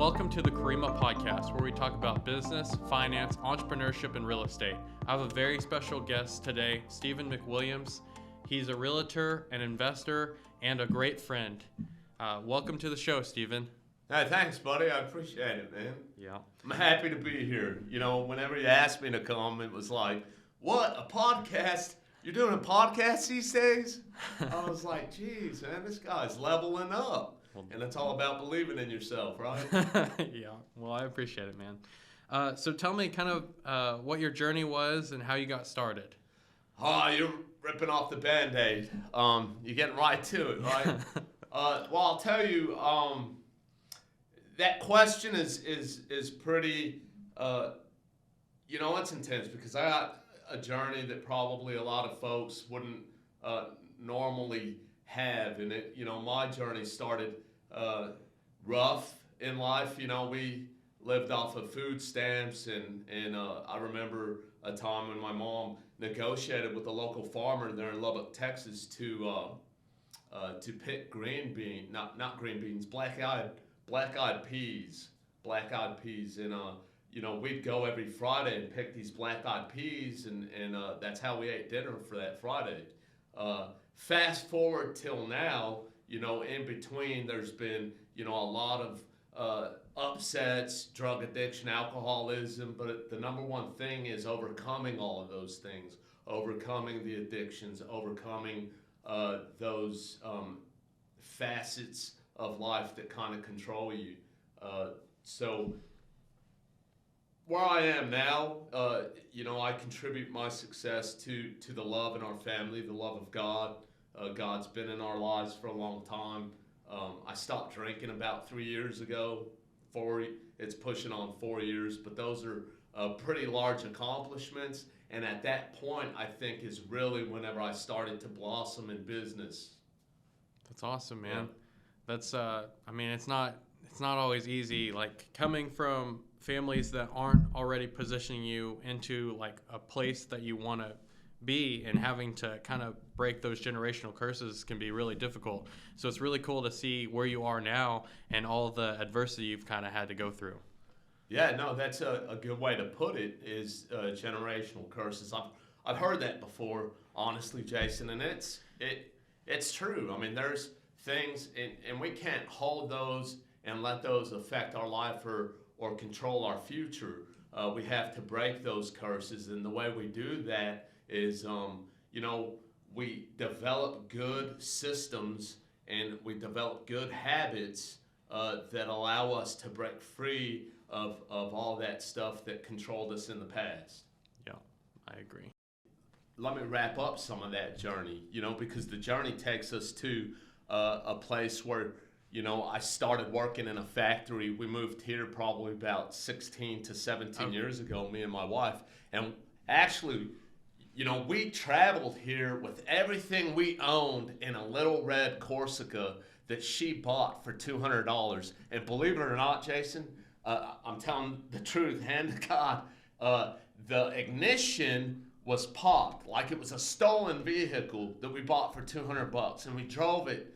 Welcome to the Kurima podcast, where we talk about business, finance, entrepreneurship, and real estate. I have a very special guest today, Steven McWilliams. He's a realtor, an investor, and a great friend. Welcome to the show, Steven. Hey, thanks, buddy. I appreciate it, man. Yeah. I'm happy to be here. You know, whenever you asked me to come, it was like, what, a podcast? You're doing a podcast these days? I was like, geez, man, this guy's leveling up. And it's all about believing in yourself, right? Yeah, well, I appreciate it, man. So tell me kind of what your journey was and how you got started. Oh, you're ripping off the Band-Aid. You're getting right to it, right? Well, I'll tell you, that question is pretty, it's intense because I got a journey that probably a lot of folks wouldn't normally have. And my journey started rough in life. We lived off of food stamps, and I remember a time when my mom negotiated with a local farmer there in Lubbock, Texas, to pick not green beans, black-eyed peas, and we'd go every Friday and pick these black-eyed peas, and that's how we ate dinner for that Friday. Fast forward till now, in between there's been, a lot of upsets, drug addiction, alcoholism, but the number one thing is overcoming all of those things, overcoming the addictions, overcoming those facets of life that kind of control you. So where I am now, I contribute my success to the love in our family, the love of God. God's been in our lives for a long time. I stopped drinking about 3 years ago. It's pushing on 4 years, but those are pretty large accomplishments. And at that point, I think is really whenever I started to blossom in business. That's awesome, man. Yeah. That's it's not always easy, like coming from families that aren't already positioning you into like a place that you want to be, and having to kind of break those generational curses can be really difficult. So it's really cool to see where you are now and all the adversity you've kind of had to go through. Yeah, no, that's a good way to put it, is generational curses. I've heard that before, honestly, Jason, and it's true. I mean, there's things, and we can't hold those and let those affect our life or control our future. We have to break those curses, and the way we do that is, we develop good systems and we develop good habits that allow us to break free of all that stuff that controlled us in the past. Yeah, I agree. Let me wrap up some of that journey, because the journey takes us to a place where, I started working in a factory. We moved here probably about 16 to 17 years ago, me and my wife. And actually, we traveled here with everything we owned in a little red Corsica that she bought for $200. And believe it or not, Jason, I'm telling the truth, hand to God, the ignition was popped like it was a stolen vehicle that we bought for $200, and we drove it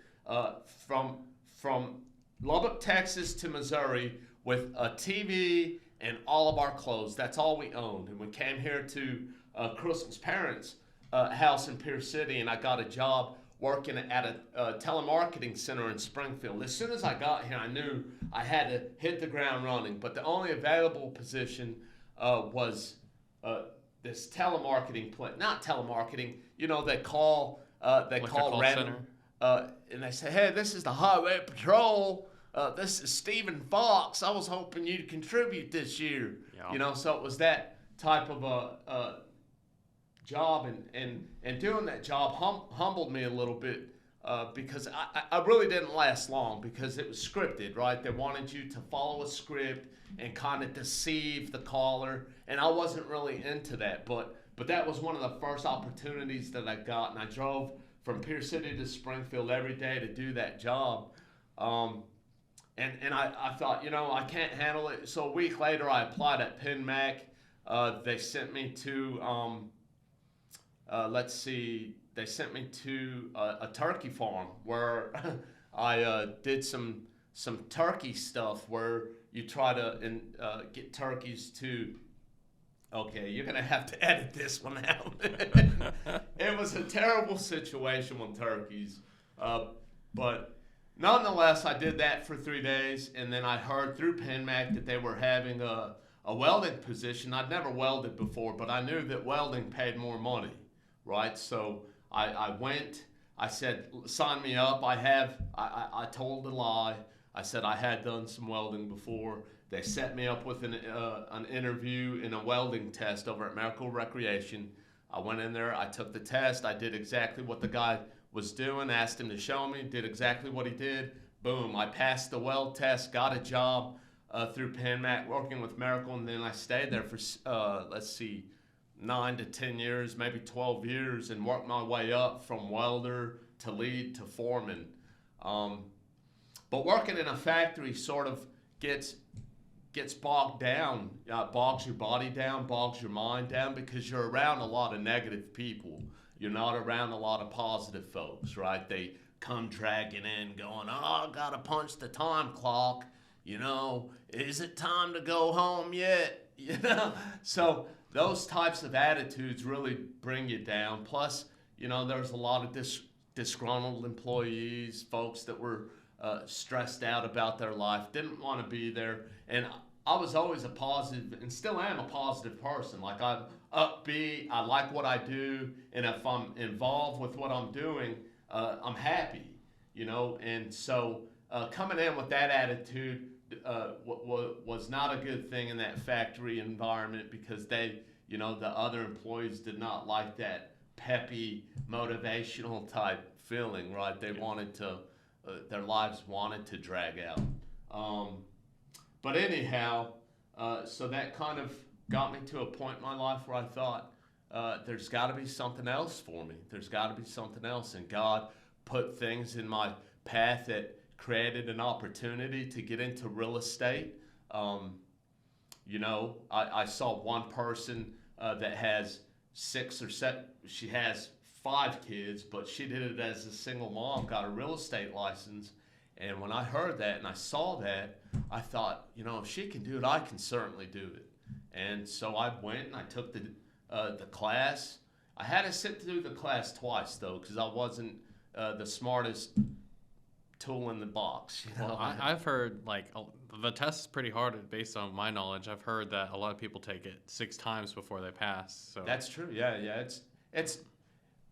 from Lubbock, Texas to Missouri with a TV and all of our clothes. That's all we owned. And we came here to Crystal's parents' house in Pierce City, and I got a job working at a telemarketing center in Springfield. As soon as I got here, I knew I had to hit the ground running, but the only available position was this telemarketing not telemarketing, they call random, and they say, hey, this is the Highway Patrol. This is Stephen Fox. I was hoping you'd contribute this year. Yeah. So it was that type of a job, and doing that job humbled me a little bit because I really didn't last long, because it was scripted, right? They wanted you to follow a script and kind of deceive the caller, and I wasn't really into that, but that was one of the first opportunities that I got, and I drove from Pierce City to Springfield every day to do that job. And I thought, I can't handle it. So a week later, I applied at PenMac. They sent me to, a turkey farm where I did some some turkey stuff where you try to get turkeys to. Okay, you're gonna have to edit this one out. It was a terrible situation with turkeys, but nonetheless, I did that for 3 days, and then I heard through PenMac that they were having a welding position. I'd never welded before, but I knew that welding paid more money, right? So I went. I said, sign me up. I told a lie. I said I had done some welding before. They set me up with an interview and a welding test over at Miracle Recreation. I went in there. I took the test. I did exactly what the guy was doing, asked him to show me, did exactly what he did. Boom, I passed the weld test, got a job through PenMac working with Miracle, and then I stayed there for, 9 to 10 years, maybe 12 years, and worked my way up from welder to lead to foreman. But working in a factory sort of gets bogged down, bogs your body down, bogs your mind down, because you're around a lot of negative people. You're not around a lot of positive folks, right? They come dragging in going, oh, I gotta punch the time clock. Is it time to go home yet? So those types of attitudes really bring you down. Plus, there's a lot of disgruntled employees, folks that were stressed out about their life, didn't want to be there. And I was always a positive, and still am a positive person. Like, I'm upbeat, I like what I do, and if I'm involved with what I'm doing, I'm happy, And so coming in with that attitude was not a good thing in that factory environment, because they, the other employees did not like that peppy, motivational type feeling, right? They wanted to, their lives wanted to drag out. But anyhow, so that kind of got me to a point in my life where I thought, there's got to be something else for me. There's got to be something else. And God put things in my path that created an opportunity to get into real estate. I saw one person that has 6 or 7, she has 5 kids, but she did it as a single mom, got a real estate license. And when I heard that and I saw that, I thought, if she can do it, I can certainly do it. And so I went and I took the class. I had to sit through the class twice, though, because I wasn't the smartest tool in the box. Well, I've heard, the test is pretty hard based on my knowledge. I've heard that a lot of people take it 6 times before they pass. So that's true. Yeah. It's.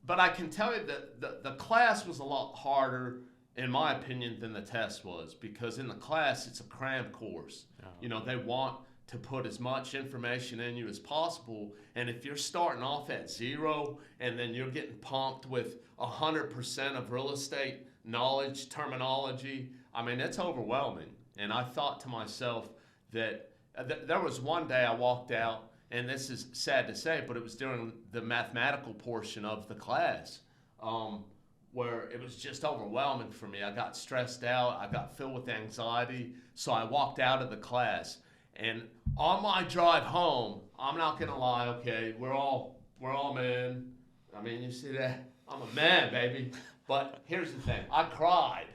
But I can tell you that the class was a lot harder, in my opinion, than the test was, because in the class it's a cram course. Oh. They want to put as much information in you as possible, and if you're starting off at 0 and then you're getting pumped with 100% of real estate knowledge, terminology, it's overwhelming. And I thought to myself that there was one day I walked out, and this is sad to say, but it was during the mathematical portion of the class, where it was just overwhelming for me. I got stressed out. I got filled with anxiety. So I walked out of the class. And on my drive home, I'm not going to lie, okay, we're all men. You see that? I'm a man, baby. But here's the thing. I cried.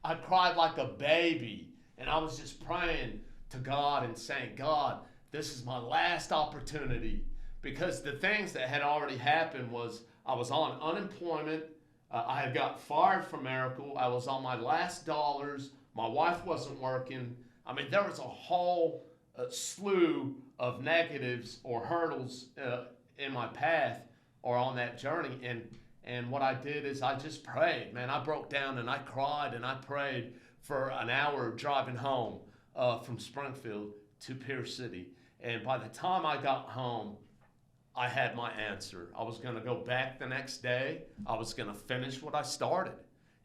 I cried like a baby. And I was just praying to God and saying, God, this is my last opportunity. Because the things that had already happened was I was on unemployment. I had got fired from Miracle. I was on my last dollars. My wife wasn't working. There was a whole slew of negatives or hurdles in my path or on that journey. And what I did is I just prayed. Man, I broke down and I cried and I prayed for an hour driving home from Springfield to Pierce City. And by the time I got home, I had my answer. I was going to go back the next day. I was going to finish what I started.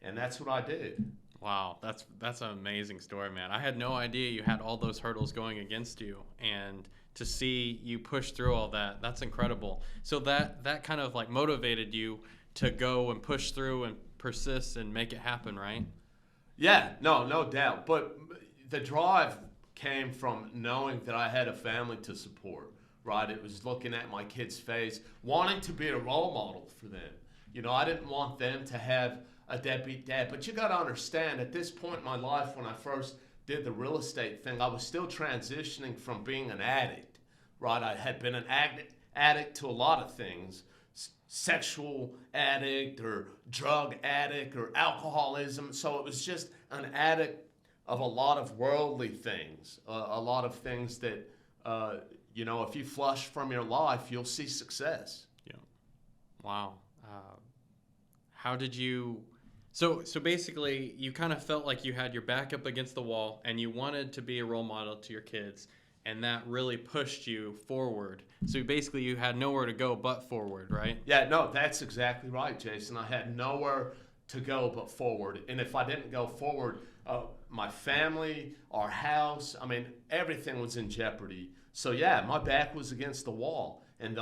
And that's what I did. Wow, that's an amazing story, man. I had no idea you had all those hurdles going against you. And to see you push through all that, that's incredible. So that kind of motivated you to go and push through and persist and make it happen, right? Yeah, no doubt. But the drive came from knowing that I had a family to support. Right, it was looking at my kids' face, wanting to be a role model for them. I didn't want them to have a deadbeat dad. But you got to understand, at this point in my life, when I first did the real estate thing, I was still transitioning from being an addict, right? I had been an addict to a lot of things, sexual addict or drug addict or alcoholism. So it was just an addict of a lot of worldly things, a lot of things that, if you flush from your life, you'll see success. Yeah. Wow. How did you... So basically, you kind of felt like you had your back up against the wall and you wanted to be a role model to your kids, and that really pushed you forward. So basically, you had nowhere to go but forward, right? Yeah, no, that's exactly right, Jason. I had nowhere to go but forward. And if I didn't go forward, my family, our house, everything was in jeopardy. So yeah, my back was against the wall. And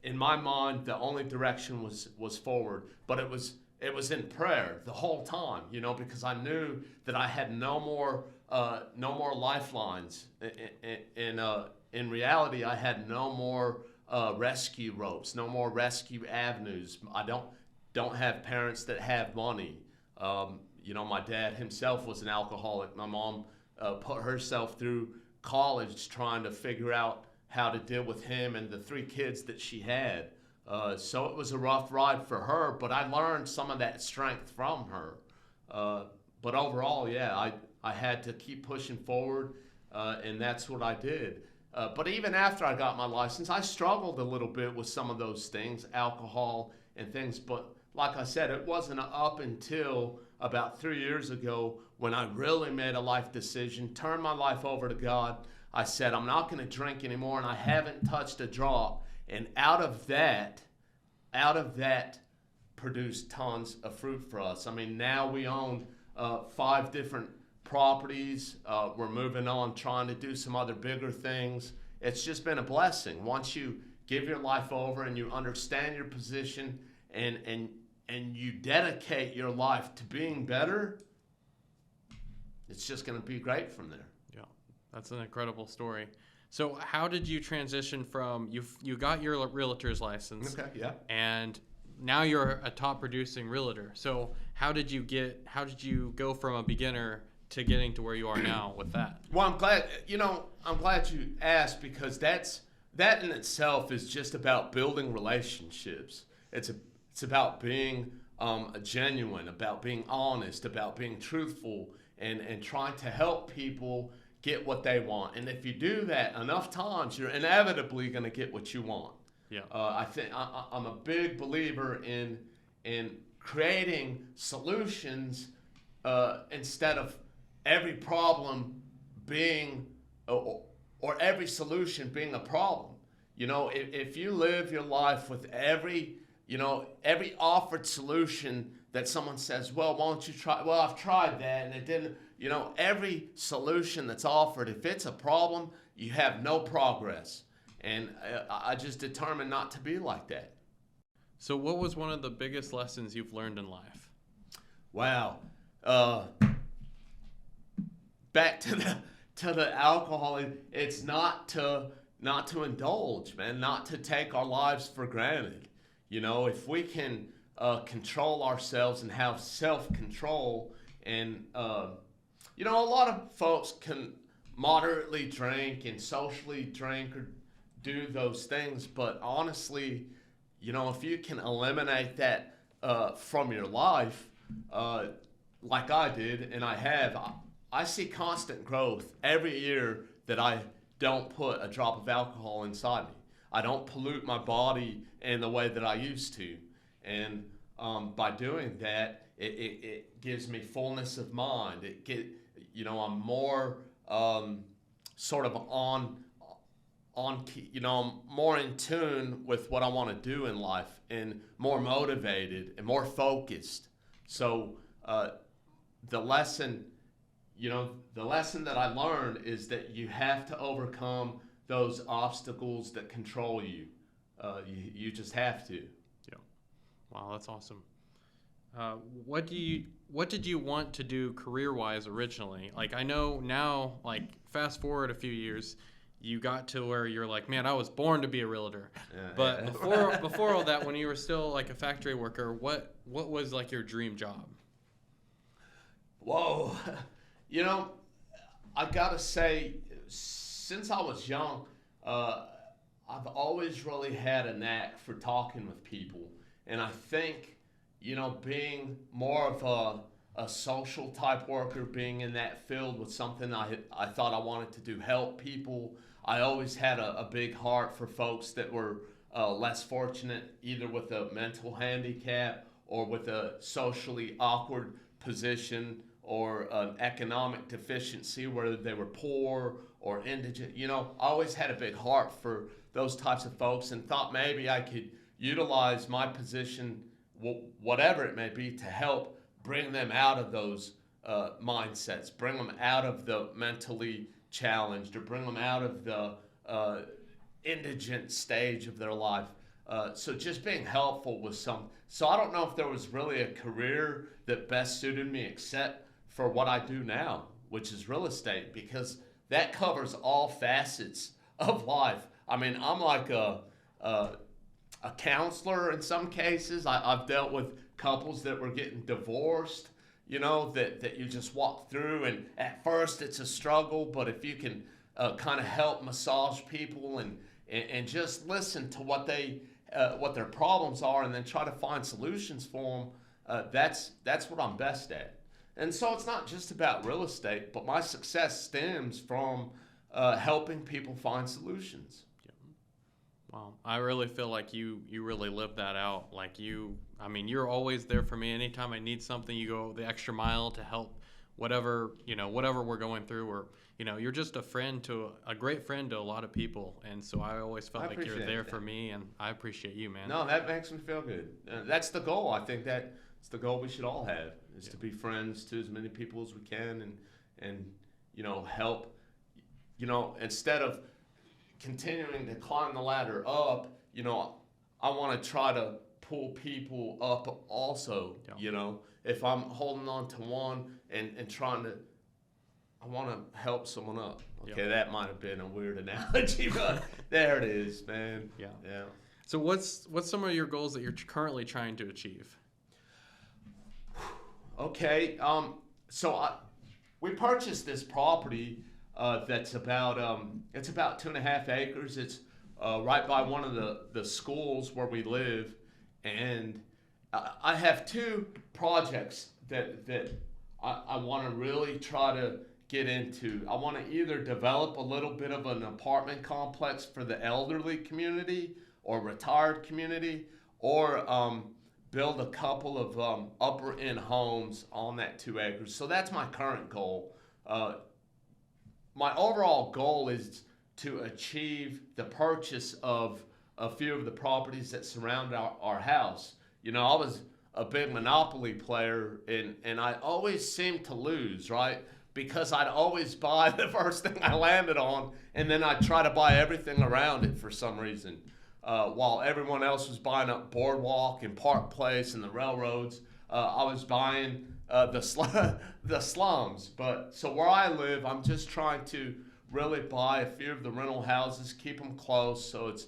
in my mind, the only direction was forward. But it was in prayer the whole time, because I knew that I had no more lifelines. In reality, I had no more rescue ropes, no more rescue avenues. I don't have parents that have money. My dad himself was an alcoholic. My mom put herself through college trying to figure out how to deal with him and the 3 kids that she had. So it was a rough ride for her, but I learned some of that strength from her. But overall, yeah, I had to keep pushing forward, and that's what I did. But even after I got my license, I struggled a little bit with some of those things, alcohol and things. But like I said, it wasn't up until about 3 years ago when I really made a life decision, turned my life over to God. I said, I'm not going to drink anymore, and I haven't touched a drop. And out of that produced tons of fruit for us. Now we own 5 different properties. We're moving on, trying to do some other bigger things. It's just been a blessing. Once you give your life over and you understand your position and you dedicate your life to being better, it's just going to be great from there. Yeah, that's an incredible story. So how did you transition from, you got your realtor's license, okay, yeah, and now you're a top producing realtor. So how did you go from a beginner to getting to where you are now with that? Well, I'm glad you asked, because that in itself is just about building relationships. It's about being genuine, about being honest, about being truthful, and trying to help people get what they want. And if you do that enough times, you're inevitably going to get what you want. Yeah. I think I'm a big believer in creating solutions instead of every problem being or every solution being a problem. If you live your life with every offered solution that someone says, well, why don't you try? Well, I've tried that and it didn't. Every solution that's offered, if it's a problem, you have no progress. And I just determined not to be like that. So what was one of the biggest lessons you've learned in life? Wow. Back to the alcohol, it's not to indulge, man, not to take our lives for granted. If we can control ourselves and have self-control, and a lot of folks can moderately drink and socially drink or do those things, but honestly, if you can eliminate that from your life, like I did, and I have, I see constant growth every year that I don't put a drop of alcohol inside me. I don't pollute my body in the way that I used to. And by doing that, it gives me fullness of mind. I'm more sort of on key, I'm more in tune with what I want to do in life, and more motivated and more focused. So the lesson that I learned is that you have to overcome those obstacles that control you. You just have to. Yeah. Wow, that's awesome. What did you want to do career-wise originally? Like, I know now, like, fast forward a few years, you got to where you're like, man, I was born to be a realtor. Yeah, But yeah. before all that, when you were still like a factory worker, what was like your dream job? Whoa. You know, I gotta say, since I was young, uh, I've always really had a knack for talking with people. And I think, being more of a social type worker, being in that field was something I thought I wanted to do, help people. I always had a big heart for folks that were less fortunate, either with a mental handicap or with a socially awkward position or an economic deficiency, whether they were poor or indigent. I always had a big heart for those types of folks and thought maybe I could utilize my position, whatever it may be, to help bring them out of those mindsets, bring them out of the mentally challenged, or bring them out of the indigent stage of their life. So just being helpful was some. So I don't know if there was really a career that best suited me except for what I do now, which is real estate, because that covers all facets of life. I mean, I'm like a counselor in some cases. I've dealt with couples that were getting divorced, that you just walk through, and at first it's a struggle, but if you can kind of help massage people and just listen to what their problems are, and then try to find solutions for them, that's what I'm best at. And so it's not just about real estate, but my success stems from helping people find solutions. Wow, I really feel like you really live that out. Like you're always there for me. Anytime I need something, you go the extra mile to help whatever we're going through, or you're just a great friend to a lot of people. And so I always felt like you're there for me, and I appreciate you, man. No, that makes me feel good. That's the goal. I think that's the goal we should all have, is to be friends to as many people as we can, and help, instead of continuing to climb the ladder up, I want to try to pull people up also. If I'm holding on to one and trying to, I want to help someone up. Okay, that might have been a weird analogy, but there it is, man. Yeah. Yeah. So what's some of your goals that you're currently trying to achieve? Okay, we purchased this property that's about it's about 2.5 acres. It's right by one of the schools where we live, and I have two projects that I want to really try to get into. I want to either develop a little bit of an apartment complex for the elderly community or retired community, or build a couple of upper end homes on that 2 acres. So that's my current goal. My overall goal is to achieve the purchase of a few of the properties that surround our house. I was a big Monopoly player, and I always seemed to lose, right? Because I'd always buy the first thing I landed on, and then I'd try to buy everything around it for some reason. While everyone else was buying up Boardwalk and Park Place and the railroads, I was buying the slums. But so where I live, I'm just trying to really buy a few of the rental houses, keep them close so it's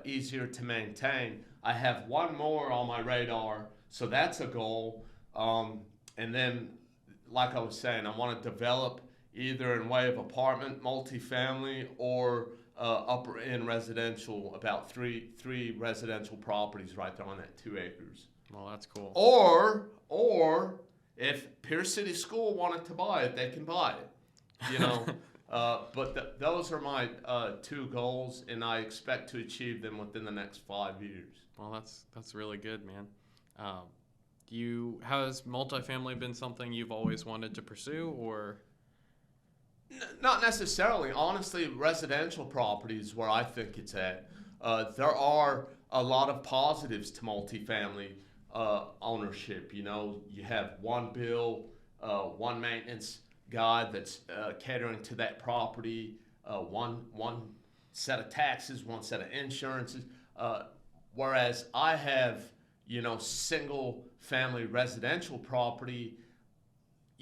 easier to maintain. I have one more on my radar, so that's a goal. And then, like I was saying, I want to develop either in way of apartment, multifamily, or upper end residential, about three residential properties right there on that 2 acres. Well, that's cool. Or if Pierce City School wanted to buy it, they can buy it. But those are my two goals, and I expect to achieve them within the next 5 years. Well, that's really good, man. Has multifamily been something you've always wanted to pursue, or? Not necessarily. Honestly, residential properties where I think it's at. There are a lot of positives to multifamily ownership. You have one bill, one maintenance guy that's catering to that property, one set of taxes, one set of insurances. Whereas I have, single family residential property.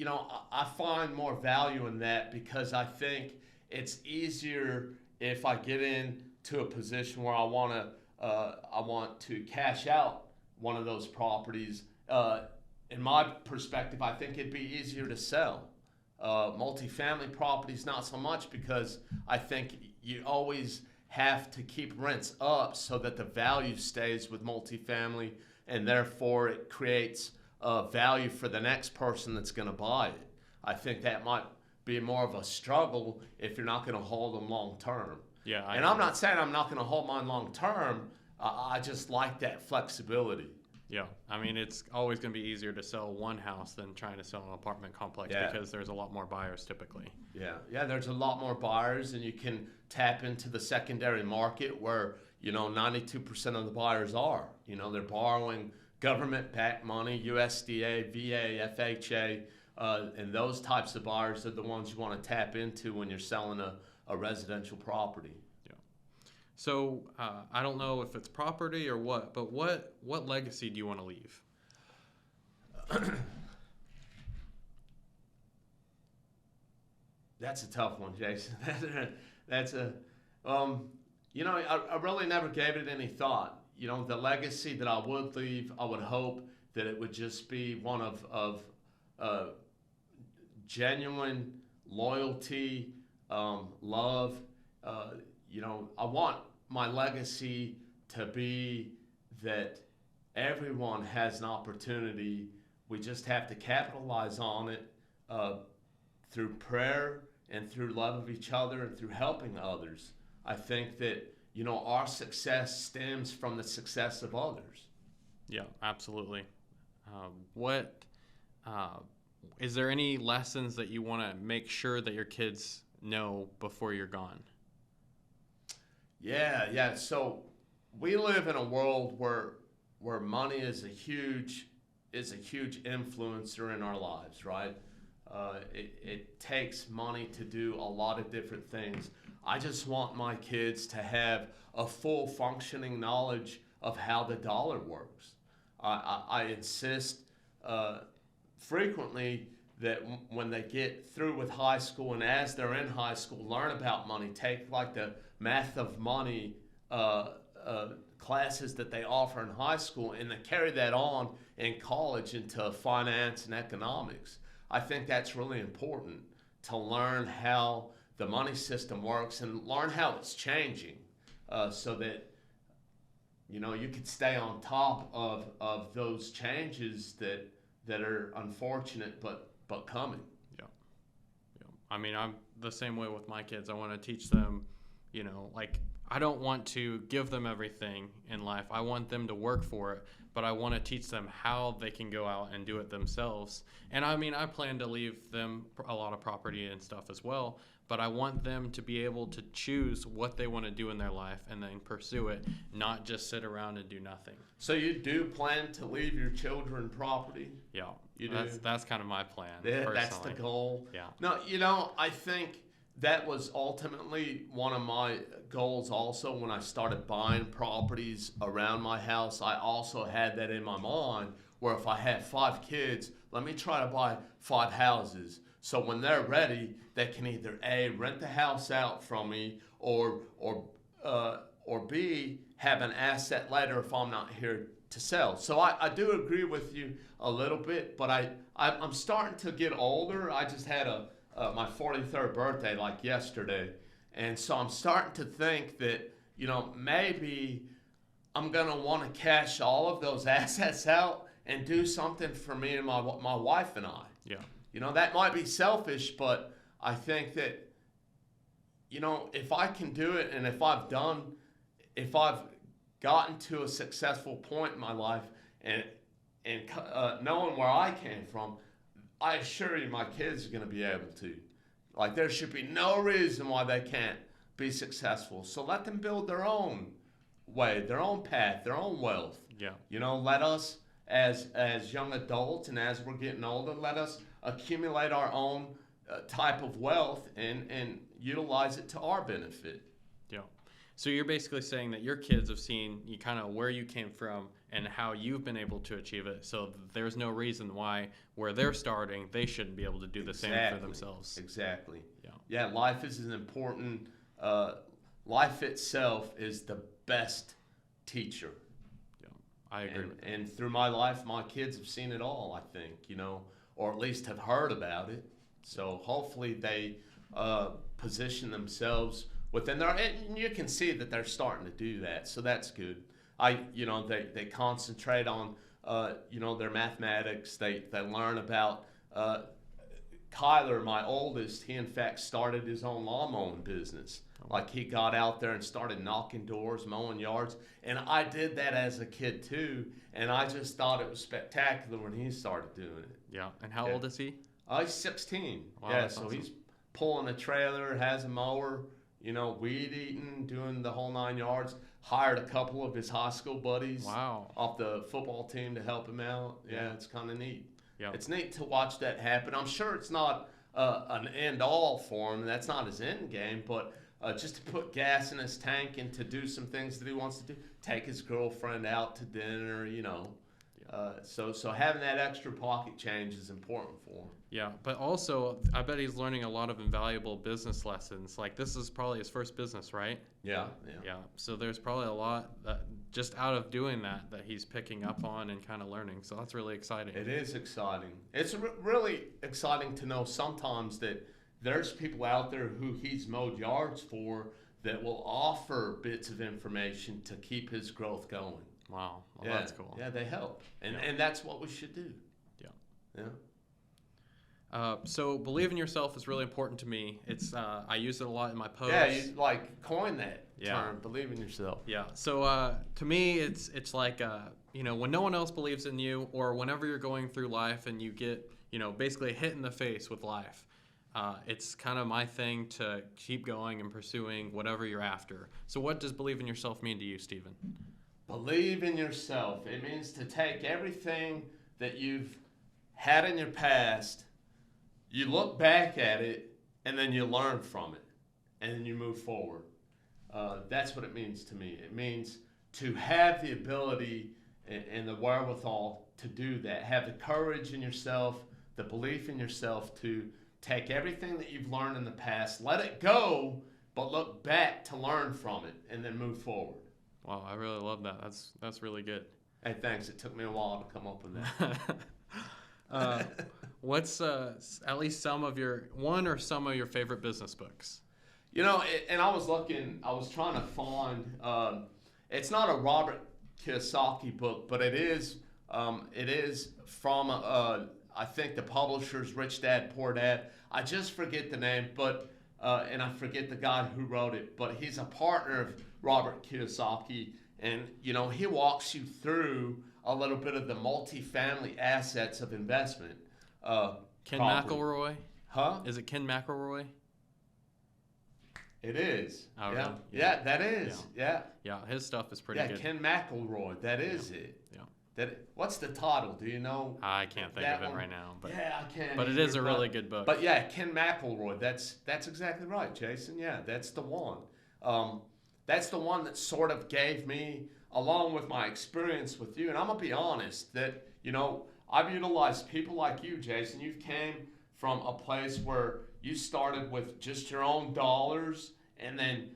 I find more value in that because I think it's easier if I get into a position where I want to cash out one of those properties, in my perspective, I think it'd be easier to sell. Multifamily properties, not so much, because I think you always have to keep rents up so that the value stays with multifamily, and therefore it creates value for the next person that's going to buy it. I think that might be more of a struggle if you're not going to hold them long term. Yeah, and I'm not saying I'm not going to hold mine long term. I just like that flexibility. Yeah, I mean, it's always going to be easier to sell one house than trying to sell an apartment complex because there's a lot more buyers typically. Yeah, there's a lot more buyers, and you can tap into the secondary market where, 92% of the buyers are. They're borrowing government-backed money, USDA, VA, FHA, and those types of buyers are the ones you want to tap into when you're selling a residential property. So I don't know if it's property or what, but what legacy do you want to leave? That's a tough one, Jason. I really never gave it any thought. The legacy that I would leave, I would hope that it would just be one of genuine loyalty, love. I want my legacy to be that everyone has an opportunity. We just have to capitalize on it through prayer and through love of each other and through helping others. I think that, our success stems from the success of others. Yeah, absolutely. Is there any lessons that you want to make sure that your kids know before you're gone? Yeah. So we live in a world where money is a huge influencer in our lives, right? It takes money to do a lot of different things. I just want my kids to have a full functioning knowledge of how the dollar works. I insist frequently that when they get through with high school and as they're in high school, learn about money, take like the math of money classes that they offer in high school, and then carry that on in college into finance and economics. I think that's really important to learn how the money system works and learn how it's changing so that you could stay on top of those changes that are unfortunate but coming. Yeah. I mean, I'm the same way with my kids. I want to teach them, I don't want to give them everything in life. I want them to work for it, but I want to teach them how they can go out and do it themselves. And I mean, I plan to leave them a lot of property and stuff as well, but I want them to be able to choose what they want to do in their life and then pursue it, not just sit around and do nothing. So you do plan to leave your children property? Yeah. You do? That's kind of my plan. Yeah, that's the goal. Yeah. No, I think that was ultimately one of my goals also when I started buying properties around my house. I also had that in my mind where if I had 5 kids, let me try to buy 5 houses. So when they're ready, they can either A, rent the house out from me, or B, have an asset later if I'm not here to sell. So I do agree with you a little bit, but I'm starting to get older. I just had my 43rd birthday like yesterday, and so I'm starting to think that maybe I'm gonna want to cash all of those assets out and do something for me and my wife and I. Yeah. That might be selfish, but I think that if I can do it, and if I've gotten to a successful point in my life and knowing where I came from, I assure you my kids are going to be able to. Like, there should be no reason why they can't be successful. So let them build their own way, their own path, their own wealth. Yeah. Let us, as young adults and as we're getting older, let us accumulate our own type of wealth and utilize it to our benefit. Yeah. So you're basically saying that your kids have seen you kind of where you came from and how you've been able to achieve it. So there's no reason why where they're starting, they shouldn't be able to do the same for themselves. Exactly. Yeah. Yeah, life is an important life itself is the best teacher. Yeah, I agree with that. And through my life, my kids have seen it all, I think, or at least have heard about it. So hopefully they position themselves within there, and you can see that they're starting to do that. So that's good. They concentrate on, their mathematics. They learn about, Kyler, my oldest, he in fact started his own lawn mowing business. Like he got out there and started knocking doors, mowing yards. And I did that as a kid too. And I just thought it was spectacular when he started doing it. Yeah. And how old is he? He's 16. Wow, yeah, that's so awesome. he's pulling a trailer, has a mower, weed eating, doing the whole 9 yards. Hired a couple of his high school buddies off the football team to help him out. Yeah, it's kind of neat. Yeah. It's neat to watch that happen. I'm sure it's not an end-all for him. That's not his end game, but just to put gas in his tank and to do some things that he wants to do, take his girlfriend out to dinner, So having that extra pocket change is important for him. Yeah, but also I bet he's learning a lot of invaluable business lessons. Like this is probably his first business, right? Yeah. So there's probably a lot that just out of doing that he's picking up on and kind of learning. So that's really exciting. It is exciting. It's really exciting to know sometimes that there's people out there who he's mowed yards for that will offer bits of information to keep his growth going. Wow, well, that's cool. Yeah, they help, and that's what we should do. Yeah. So believe in yourself is really important to me. It's I use it a lot in my posts. Yeah, you coined that term, believe in yourself. Yeah. So to me, it's like when no one else believes in you, or whenever you're going through life and you get basically hit in the face with life. It's kind of my thing to keep going and pursuing whatever you're after. So what does believe in yourself mean to you, Steven? Believe in yourself. It means to take everything that you've had in your past, you look back at it, and then you learn from it, and then you move forward. That's what it means to me. It means to have the ability and the wherewithal to do that. Have the courage in yourself, the belief in yourself to take everything that you've learned in the past, let it go, but look back to learn from it, and then move forward. Wow, I really love that. That's really good. Hey, thanks. It took me a while to come up with that. What's at least some of your favorite business books? And I was trying to find, it's not a Robert Kiyosaki book, but it is from, I think the publisher's Rich Dad, Poor Dad. I just forget the name, but and I forget the guy who wrote it, but he's a partner of Robert Kiyosaki, and he walks you through a little bit of the multifamily assets of investment. Ken McElroy? Huh? Is it Ken McElroy? It is. Oh, really? Yeah, that is. Yeah. Yeah, his stuff is pretty good. Yeah, Ken McElroy. That is it. Yeah. What's the title? Do you know? I can't think of it right now. But yeah, I can't. But it is a really good book. But yeah, Ken McElroy. That's exactly right, Jason. Yeah, that's the one. That's the one that sort of gave me, along with my experience with you, and I'm gonna be honest that I've utilized people like you, Jason. You came from a place where you started with just your own dollars, and then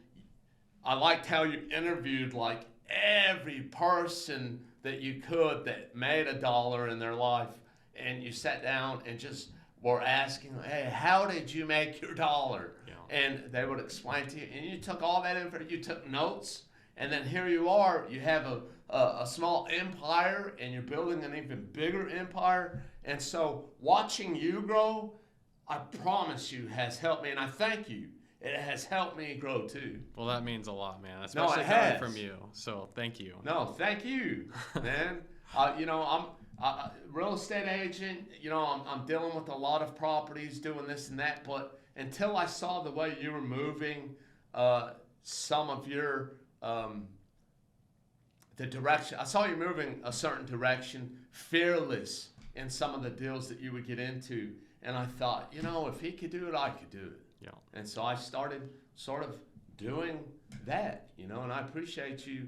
I liked how you interviewed like every person that you could that made $1 in their life, and you sat down and just were asking, hey, how did you make your $1? Yeah. And they would explain to you, and you took all that info, you took notes, and then here you are, you have a small empire, and you're building an even bigger empire. And so watching you grow, I promise you, has helped me, and I thank you. It has helped me grow too. Well, that means a lot, man. Especially coming from you. So thank you. No, thank you, man. I'm a real estate agent. I'm dealing with a lot of properties, doing this and that. But until I saw the way you were moving, some of your the direction. I saw you moving a certain direction, fearless in some of the deals that you would get into. And I thought, if he could do it, I could do it. Yeah. And so I started sort of doing that, and I appreciate you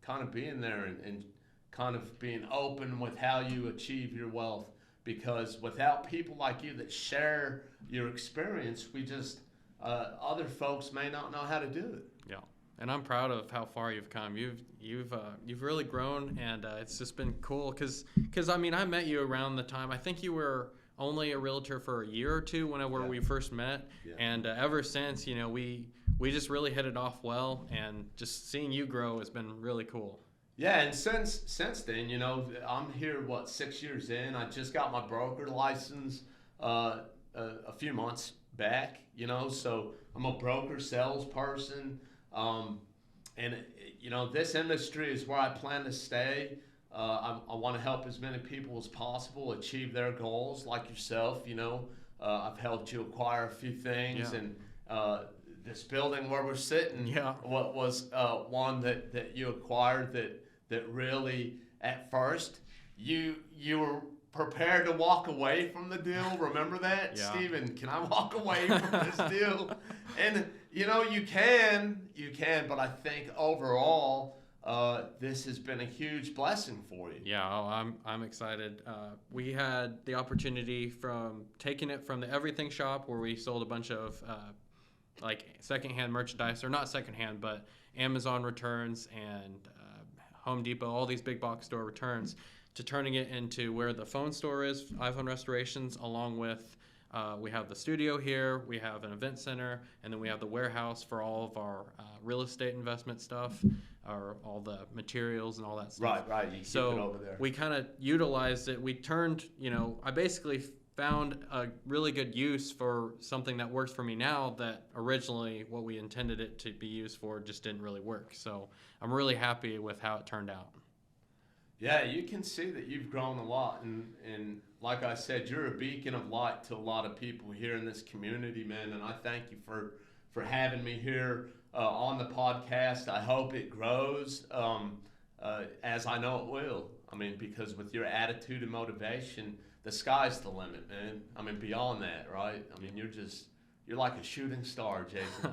kind of being there and kind of being open with how you achieve your wealth, because without people like you that share your experience, we just other folks may not know how to do it. Yeah. And I'm proud of how far you've come. You've really grown, and it's just been cool. Cause I mean, I met you around the time. I think you were only a realtor for a year or two whenever we first met, and ever since, you know, we just really hit it off well, and just seeing you grow has been really cool. Yeah, and since then, you know, I'm here 6 years in. I just got my broker license a few months back. You know, so I'm a broker salesperson. And you know, this industry is where I plan to stay. I want to help as many people as possible achieve their goals, like yourself. You know, I've helped you acquire a few things, and this building where we're sitting, what was one that you acquired that really, at first, you were prepared to walk away from the deal. Remember that? Steven, can I walk away from this deal? And you know, you can, but I think overall, this has been a huge blessing for you. Yeah, I'm excited. We had the opportunity from taking it from the everything shop where we sold a bunch of like secondhand merchandise, or not secondhand, but Amazon returns and Home Depot, all these big box store returns, to turning it into where the phone store is, iPhone restorations, along with we have the studio here, we have an event center, and then we have the warehouse for all of our real estate investment stuff, or all the materials and all that stuff. Right. You keep it over there. We kind of utilized it. We turned, you know, I basically found a really good use for something that works for me now that originally what we intended it to be used for just didn't really work. So I'm really happy with how it turned out. Yeah, you can see that you've grown a lot, and like I said, you're a beacon of light to a lot of people here in this community, man, and I thank you for having me here on the podcast. I hope it grows, as I know it will. I mean, because with your attitude and motivation, the sky's the limit, man. I mean, beyond that, right? I mean, you're like a shooting star, Jason.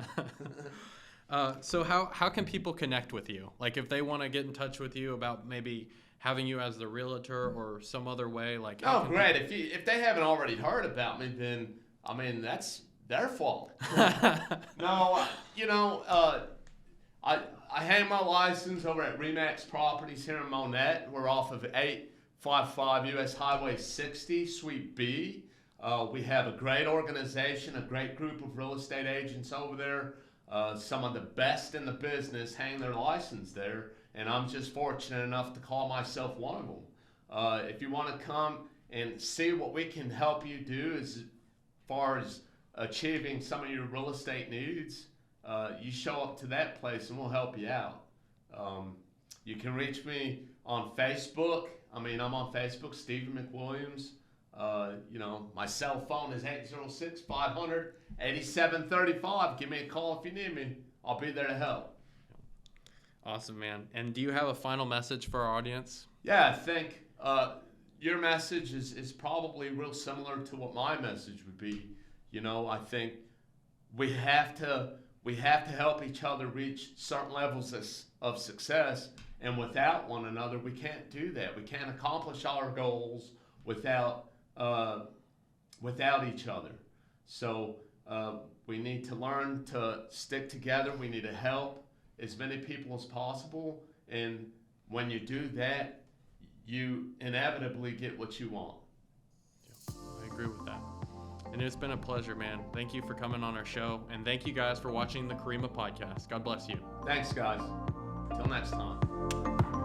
So how can people connect with you? Like, if they want to get in touch with you about maybe having you as the realtor or some other way, like. Oh, great! If they haven't already heard about me, then I mean that's their fault. No, you know, I hang my license over at Remax Properties here in Monette. We're off of 855 US Highway 60, Suite B. We have a great organization, a great group of real estate agents over there. Some of the best in the business hang their license there, and I'm just fortunate enough to call myself one of them. If you want to come and see what we can help you do as far as achieving some of your real estate needs, you show up to that place and we'll help you out. You can reach me on Facebook. I mean, I'm on Facebook, Steven McWilliams. You know, my cell phone is 806-500-8735. Give me a call if you need me. I'll be there to help. Awesome, man. And do you have a final message for our audience? Yeah, I think your message is probably real similar to what my message would be. You know, I think we have to help each other reach certain levels of success, and without one another, we can't do that. We can't accomplish our goals without each other. So we need to learn to stick together. We need to help as many people as possible, and when you do that, you inevitably get what you want. Yeah, I agree with that. And it's been a pleasure, man. Thank you for coming on our show, and thank you guys for watching the Kurima podcast. God bless you. Thanks, guys. Till next time.